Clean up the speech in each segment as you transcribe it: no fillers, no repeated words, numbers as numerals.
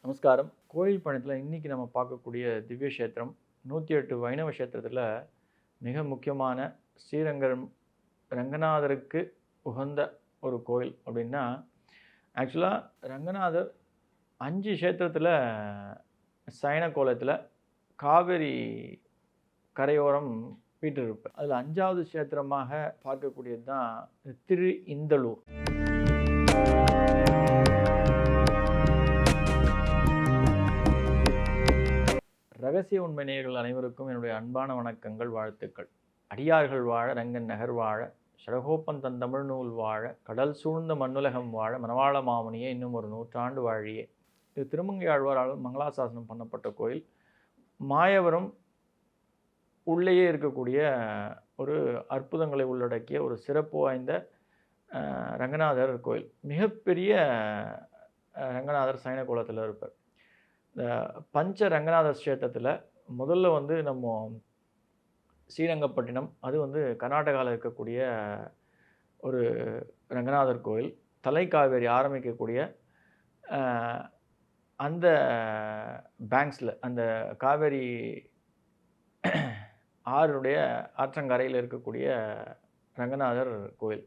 நமஸ்காரம். கோயில் பயணத்தில் இன்றைக்கி நம்ம பார்க்கக்கூடிய திவ்ய கஷேத்திரம் 108 வைணவ கஷேத்திரத்தில் மிக முக்கியமான ஸ்ரீரங்கம் ரங்கநாதருக்கு உகந்த ஒரு கோயில் அப்படின்னா, ஆக்சுவலாக ரங்கநாதர் 5 கஷேத்திரத்தில் சயன கோலத்தில் காவேரி கரையோரம் வீற்றிருப்பார். அதில் 5வது கஷேத்திரமாக பார்க்கக்கூடியது தான் திரு இந்தளூர். ரகசிய உண்மை நேயர்கள் அனைவருக்கும் என்னுடைய அன்பான வணக்கங்கள், வாழ்த்துக்கள். அடியார்கள் வாழ, ரங்கன் நகர் வாழ, ஷடகோப்பன் தன் தமிழ் நூல் வாழ, கடல் சூழ்ந்த மண்ணுலகம் வாழ, மணவாள மாமுனியே இன்னும் ஒரு 100 ஆண்டு வாழியே. இது திருமங்கையாழ்வாரால் மங்களாசாசனம் பண்ணப்பட்ட கோயில். மாயவரம் உள்ளேயே இருக்கக்கூடிய ஒரு அற்புதங்களை உள்ளடக்கிய ஒரு சிறப்பு வாய்ந்த ரங்கநாதர் கோயில். மிகப்பெரிய ரங்கநாதர் சயன கோலத்தில் இருப்பார். இந்த பஞ்ச ரங்கநாதர் கஷேத்திரத்தில் முதல்ல நம்ம ஸ்ரீரங்கப்பட்டினம், அது கர்நாடகாவில் இருக்கக்கூடிய ஒரு ரங்கநாதர் கோயில். தலைக்காவேரி ஆரம்பிக்கக்கூடிய அந்த பேங்க்ஸில், அந்த காவேரி ஆறுடைய ஆற்றங்கரையில் இருக்கக்கூடிய ரங்கநாதர் கோயில்.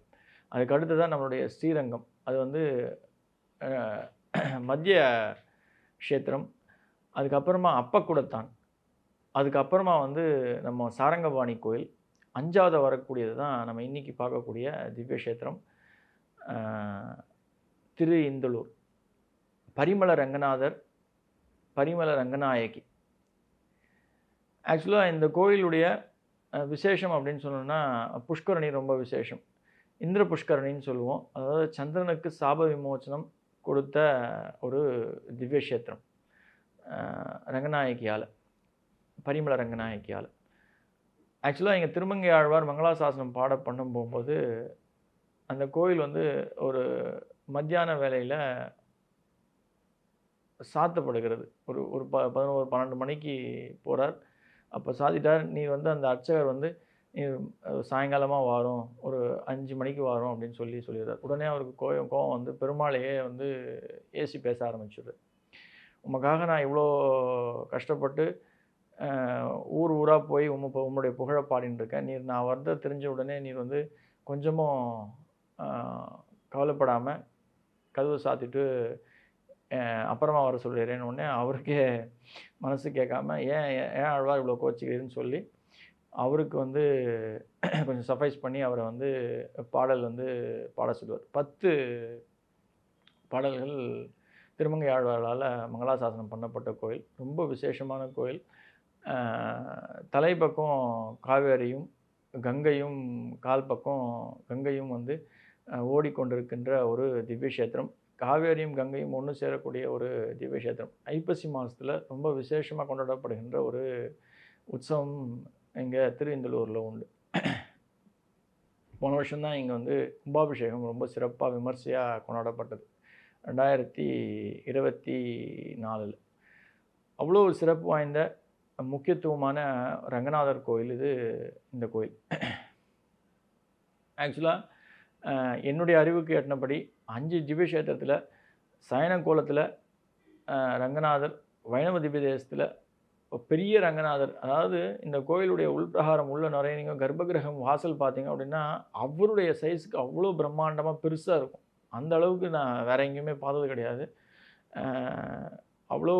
அதுக்கு அடுத்து தான் நம்மளுடைய ஸ்ரீரங்கம். அது மத்திய க்ஷேத்திரம். அதுக்கப்புறமா அப்பக்குடத்தான். அதுக்கப்புறமா நம்ம சாரங்கபாணி கோயில். 5வது வரக்கூடியது தான் நம்ம இன்றைக்கி பார்க்கக்கூடிய திவ்ய கஷேத்திரம் திரு இந்தளூர். பரிமள ரங்கநாதர், பரிமள ரங்கநாயகி. ஆக்சுவலாக இந்த கோயிலுடைய விசேஷம் அப்படின்னு சொன்னோன்னா, புஷ்கரணி ரொம்ப விசேஷம். இந்திர புஷ்கரணின்னு சொல்லுவோம். அதாவது சந்திரனுக்கு சாப விமோச்சனம் கொடுத்த ஒரு திவ்ய கஷேத்திரம் ரங்கநாயகியால், பரிமள ரங்கநாயகியால். ஆக்சுவலாக இங்கே திருமங்கை ஆழ்வார் மங்களாசாசனம் பாட போகும்போது அந்த கோயில் ஒரு மத்தியான வேளையில் சாத்தப்படுகிறது. ஒரு 11-12 மணிக்கு போகிறார். அப்போ சாத்திட்டார். நீ அந்த அர்ச்சகர் நீ சாயங்காலமாக வரும், ஒரு 5 மணிக்கு வரும் அப்படின்னு சொல்லிடுறார். உடனே அவருக்கு கோவம் பெருமாளையே ஏசி பேச ஆரம்பிச்சுடுது. உமக்காக நான் இவ்வளோ கஷ்டப்பட்டு ஊர் ஊராக போய் உம்முடைய புகழை பாடின்னு இருக்கேன். நீர் நான் வரத தெரிஞ்ச உடனே நீர் கொஞ்சமும் கவலைப்படாமல் கதவை சாத்திட்டு அப்புறமா வர சொல்லிடுறேன்னு உடனே அவருக்கே மனசு கேட்காம ஏன் ஆழ்வார் இவ்வளோ கோச்சிக்கிறீன்னு சொல்லி அவருக்கு கொஞ்சம் சஃபைஸ் பண்ணி அவரை பாடல் பாட சொல்லுவார். 10 பாடல்கள் திருமங்கை ஆழ்வாரால் மங்களாசாசனம் பண்ணப்பட்ட கோயில். ரொம்ப விசேஷமான கோயில். தலைப்பக்கம் காவேரியும் கங்கையும், கால் பக்கம் கங்கையும் ஓடிக்கொண்டிருக்கின்ற ஒரு திவ்ய கஷேத்திரம். காவேரியும் கங்கையும் ஒன்று சேரக்கூடிய ஒரு திவ்ய கஷேத்திரம். ஐப்பசி மாதத்தில் ரொம்ப விசேஷமாக கொண்டாடப்படுகின்ற ஒரு உற்சவம் இங்கே திரு இந்தளூரில் உண்டு. போன வருஷம்தான் இங்கே கும்பாபிஷேகம் ரொம்ப சிறப்பாக விமர்சையாக கொண்டாடப்பட்டது, 2024. அவ்வளோ சிறப்பு வாய்ந்த முக்கியத்துவமான ரங்கநாதர் கோயில் இந்த கோயில். ஆக்சுவலாக என்னுடைய அறிவுக்கு எட்டினபடி 5 திவ்ய கஷேத்திரத்தில் சயன கோலத்தில் ரங்கநாதர், வைணவ திவ்ய தேசத்தில் பெரிய ரங்கநாதர். அதாவது இந்த கோயிலுடைய உள்பிரகாரம் உள்ள நிறைய நீங்கள் கர்ப்பகிரகம் வாசல் பார்த்தீங்க அப்படின்னா அவருடைய சைஸுக்கு அவ்வளோ பிரம்மாண்டமாக பெருசாக இருக்கும். அந்த அளவுக்கு நான் வேறு எங்கேயுமே பார்த்தது கிடையாது. அவ்வளோ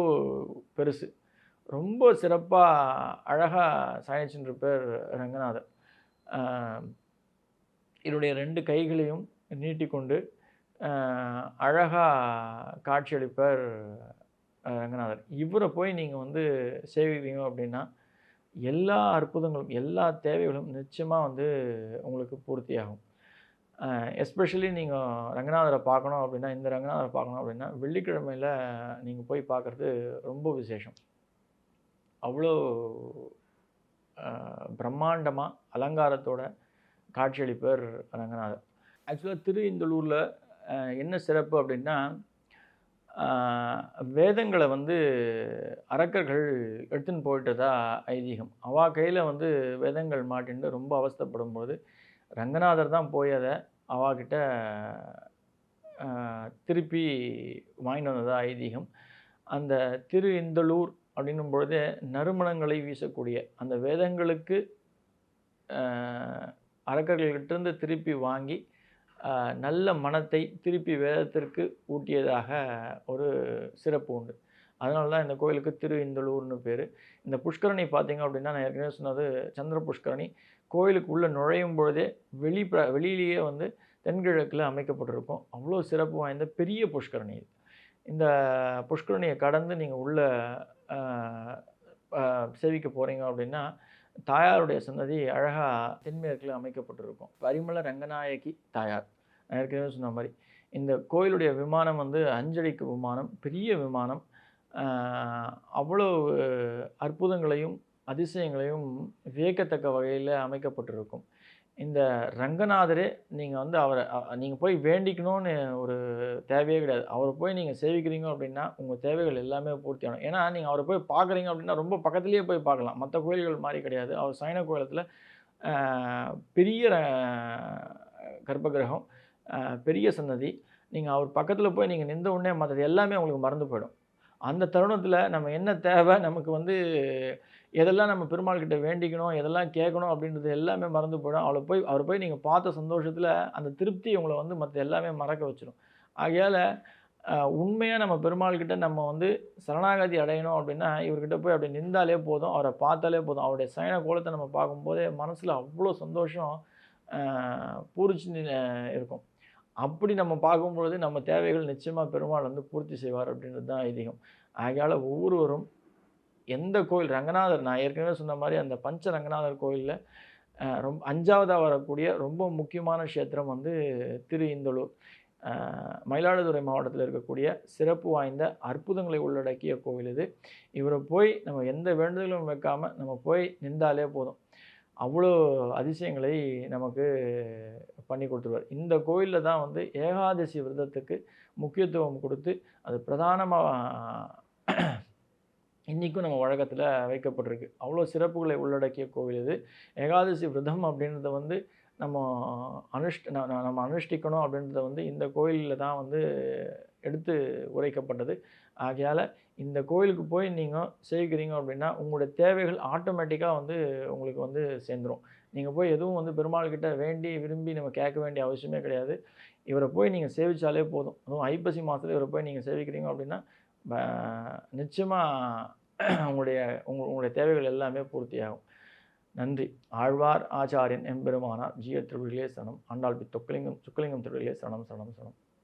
பெருசு, ரொம்ப சிறப்பாக அழகாக சாயச்சின்ற பேர் ரங்கநாதர். இவருடைய 2 கைகளையும் நீட்டிக்கொண்டு அழகாக காட்சியளிப்பார் ரங்கநாதர். இவரை போய் நீங்கள் சேவிக்கிறீங்க அப்படின்னா எல்லா அற்புதங்களும், எல்லா தேவைகளும் நிச்சயமாக உங்களுக்கு பூர்த்தியாகும். எஸ்பெஷலி நீங்கள் ரங்கநாதரை பார்க்கணும் அப்படின்னா, இந்த ரங்கநாதரை பார்க்கணும் அப்படின்னா வெள்ளிக்கிழமையில் நீங்கள் போய் பார்க்குறது ரொம்ப விசேஷம். அவ்வளோ பிரம்மாண்டமாக அலங்காரத்தோட காட்சியளிப்பர் ரங்கநாதர். ஆக்சுவலாக திரு இந்தளூரில் என்ன சிறப்பு அப்படின்னா, வேதங்களை அரக்கர்கள் எடுத்துன்னு போயிட்டதா ஐதீகம். அவா கையில் வேதங்கள் மாட்டின்னு ரொம்ப அவஸ்தைப்படும் போது ரங்கநாதர் தான் போய் அதை அவாக்கிட்ட திருப்பி வாங்கிட்டு வந்ததா ஐதீகம். அந்த திரு இந்தளூர் அப்படின்னும் பொழுதே நறுமணங்களை வீசக்கூடிய அந்த வேதங்களுக்கு அரக்கர்கள்கிட்டேருந்து திருப்பி வாங்கி நல்ல மனத்தை திருப்பி வேதத்திற்கு ஊட்டியதாக ஒரு சிறப்பு உண்டு. அதனால தான் இந்த கோயிலுக்கு திரு இந்தளூர்னு பேர். இந்த புஷ்கரணி பார்த்தீங்க அப்படின்னா, நான் ஏற்கனவே சொன்னது சந்திர புஷ்கரணி. கோயிலுக்கு உள்ளே நுழையும் பொழுதே வெளியிலேயே வந்து தென்கிழக்கில் அமைக்கப்பட்டிருக்கும். அவ்வளோ சிறப்பு வாய்ந்த பெரிய புஷ்கரணி இது. இந்த புஷ்கரணியை கடந்து நீங்கள் உள்ள சேவிக்க போகிறீங்க அப்படின்னா, தாயாருடைய சன்னதி அழகாக தென்மேற்கில் அமைக்கப்பட்டிருக்கும். பரிமள ரங்கநாயகி தாயார். நான் ஏற்கனவே சொன்ன மாதிரி இந்த கோயிலுடைய விமானம் வந்து 5 அடிக்கு விமானம், பெரிய விமானம். அவ்வளோ அற்புதங்களையும் அதிசயங்களையும் வியக்கத்தக்க வகையில் அமைக்கப்பட்டிருக்கும். இந்த ரங்கநாதரே நீங்கள் வந்து அவரை நீங்கள் போய் வேண்டிக்கணும்னு ஒரு தேவையே கிடையாது. அவரை போய் நீங்கள் சேவிக்கிறீங்க அப்படின்னா உங்கள் தேவைகள் எல்லாமே பூர்த்தி ஆகும். ஏன்னா நீங்கள் அவரை போய் பார்க்குறீங்க அப்படின்னா ரொம்ப பக்கத்துலேயே போய் பார்க்கலாம். மற்ற கோயில்கள் மாதிரி கிடையாது. அவர் சைன கோயிலத்தில் பெரிய கர்ப்பகிரகம், பெரிய சன்னதி. நீங்கள் அவர் பக்கத்தில் போய் நீங்கள் நின்ற உடனே மற்றது எல்லாமே உங்களுக்கு மறந்து போயிடும். அந்த தருணத்தில் நம்ம என்ன தேவை, நமக்கு வந்து எதெல்லாம் நம்ம பெருமாள் கிட்ட வேண்டிக்கணும், எதெல்லாம் கேட்கணும் அப்படின்றது எல்லாமே மறந்து போயிடும். அவரை போய் நீங்கள் பார்த்த சந்தோஷத்தில் அந்த திருப்தி உங்களை வந்து மற்ற எல்லாமே மறக்க வச்சிடும். ஆகையால் உண்மையாக நம்ம பெருமாள் கிட்ட நம்ம வந்து சரணாகதி அடையணும் அப்படின்னா இவர்கிட்ட போய் அப்படி நின்றாலே போதும், அவரை பார்த்தாலே போதும். அவருடைய சயன கோலத்தை நம்ம பார்க்கும்போதே மனசில் அவ்வளோ சந்தோஷம் பூரிச்சு இருக்கும். அப்படி நம்ம பார்க்கும்பொழுது நம்ம தேவைகள் நிச்சயமாக பெருமாள் வந்து பூர்த்தி செய்வார் அப்படின்றது தான் ஐதீகம். ஆகையால் ஒவ்வொருவரும் எந்த கோயில் ரங்கநாதர், நான் ஏற்கனவே சொன்ன மாதிரி அந்த பஞ்ச ரங்கநாதர் கோயிலில் ரொம்ப 5ஆவதாக வரக்கூடிய ரொம்ப முக்கியமான க்ஷேத்திரம் வந்து திரு இந்தளூர். மயிலாடுதுறை மாவட்டத்தில் இருக்கக்கூடிய சிறப்பு வாய்ந்த அற்புதங்களை உள்ளடக்கிய கோவில் இது. இவரை போய் நம்ம எந்த வேண்டுதலும் வைக்காமல் நம்ம போய் நின்றாலே போதும், அவ்வளோ அதிசயங்களை நமக்கு பண்ணி கொடுத்துருவார். இந்த கோயிலில் தான் வந்து ஏகாதசி விரதத்துக்கு முக்கியத்துவம் கொடுத்து அது பிரதானமாக இன்றைக்கும் நம்ம வழக்கத்தில் வைக்கப்பட்டிருக்கு. அவ்வளோ சிறப்புகளை உள்ளடக்கிய கோவில் இது. ஏகாதசி விரதம் அப்படின்றத வந்து நம்ம அனுஷ்டிக்கணும் அப்படின்றத வந்து இந்த கோயிலில் தான் வந்து எடுத்து உரைக்கப்பட்டது. ஆகையால் இந்த கோயிலுக்கு போய் நீங்கள் சேவிக்கிறீங்க அப்படின்னா உங்களுடைய தேவைகள் ஆட்டோமேட்டிக்காக வந்து உங்களுக்கு வந்து சேர்ந்துடும். நீங்கள் போய் எதுவும் வந்து பெருமாள்கிட்ட வேண்டி விரும்பி நம்ம கேட்க வேண்டிய அவசியமே கிடையாது. இவரை போய் நீங்கள் சேவித்தாலே போதும். அதுவும் ஐப்பசி மாதத்தில் இவரை போய் நீங்கள் சேவிக்கிறீங்க அப்படின்னா நிச்சயமாக உங்களுடைய தேவைகள் எல்லாமே பூர்த்தியாகும். நன்றி. ஆழ்வார் ஆச்சாரியன் எம்பெருமானார் ஜீய திருவிழிலே சரணம். ஆண்டாள் பி சொக்கலிங்கம் திருவிழிலே சரணம் சரணம் சரணம்.